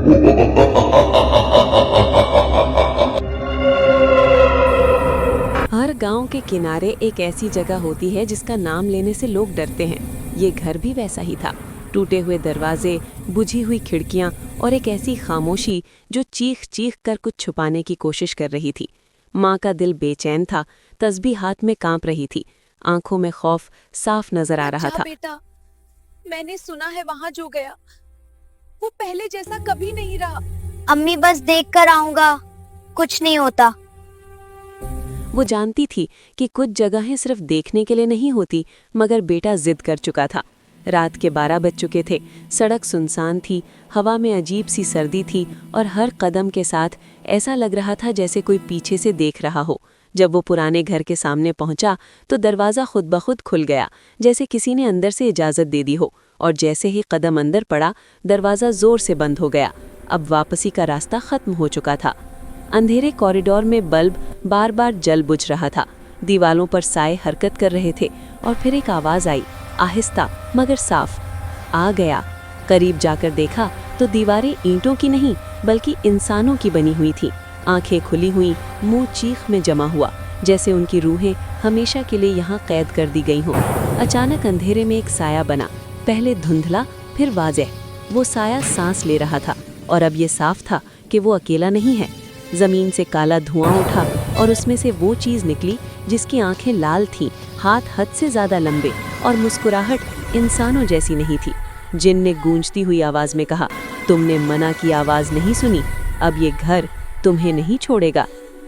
हर गांव के किनारे एक ऐसी जगह होती है जिसका नाम लेने से लोग डरते हैं। ये घर भी वैसा ही था। टूटे हुए दरवाजे, बुझी हुई खिड़कियां और एक ऐसी खामोशी जो चीख चीख कर कुछ छुपाने की कोशिश कर रही थी। माँ का दिल बेचैन था, तस्बीह हाथ में कांप रही थी, आंखों में खौफ साफ नजर आ रहा था। बेटा, मैंने सुना है वहाँ जो गया वो पहले जैसा कभी नहीं रहा। अम्मी बस देख कर आऊंगा, कुछ नहीं होता। वो जानती थी कि कुछ जगहें सिर्फ देखने के लिए नहीं होती, मगर बेटा जिद कर चुका था। रात के 12 बज चुके थे, सड़क सुनसान थी, हवा में अजीब सी सर्दी थी और हर कदम के साथ ऐसा लग रहा था जैसे कोई पीछे से देख रहा हो। जब वो पुराने घर के सामने पहुंचा तो दरवाज़ा खुद ब खुद खुल गया, जैसे किसी ने अंदर से इजाज़त दे दी हो, और जैसे ही कदम अंदर पड़ा दरवाज़ा ज़ोर से बंद हो गया। अब वापसी का रास्ता ख़त्म हो चुका था। अंधेरे कॉरिडोर में बल्ब बार बार जल बुझ रहा था, दीवालों पर साए हरकत कर रहे थे, और फिर एक आवाज़ आई, आहिस्ता मगर साफ। आ गया। करीब जाकर देखा तो दीवारें ईंटों की नहीं बल्कि इंसानों की बनी हुई थी। आंखें खुली हुई, मुंह चीख में जमा हुआ, जैसे उनकी रूहें हमेशा के लिए यहाँ कैद कर दी गई हों। अचानक अंधेरे में एक साया बना, पहले धुंधला फिर वाज़ेह। वो साया सांस ले रहा था और अब ये साफ था कि वो अकेला नहीं है। जमीन से काला धुआं उठा और उसमें से वो चीज़ निकली जिसकी आंखें लाल थीं, हाथ हद से ज़्यादा लंबे, और मुस्कुराहट इंसानों जैसी नहीं थी। जिन ने गूंजती हुई आवाज़ में कहा, तुमने मना की आवाज़ नहीं सुनी, अब ये घर तुम्हें नहीं छोड़ेगा।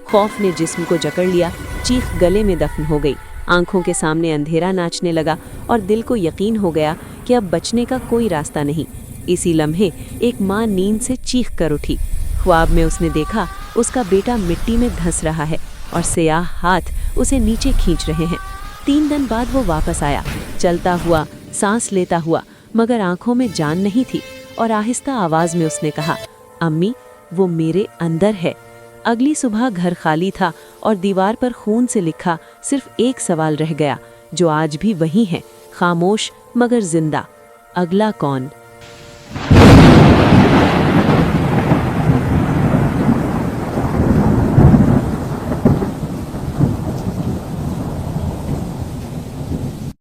खौफ ने जिस्म को जकड़ लिया, चीख गले में दफन हो गई। आंखों के सामने अंधेरा नाचने लगा और दिल को यकीन हो गया कि अब बचने का कोई रास्ता नहीं। इसी लम्हे एक माँ नींद से चीख कर उठी। ख्वाब में उसने देखा उसका बेटा मिट्टी में धंस रहा है और सियाह हाथ उसे नीचे खींच रहे हैं। 3 दिन बाद वो वापस आया, चलता हुआ, सांस लेता हुआ, मगर आंखों में जान नहीं थी, और आहिस्ता आवाज में उसने कहा, अम्मी वो मेरे अंदर है। अगली सुबह घर खाली था और दीवार पर खून से लिखा सिर्फ एक सवाल रह गया, जो आज भी वही है, खामोश मगर जिंदा। अगला कौन?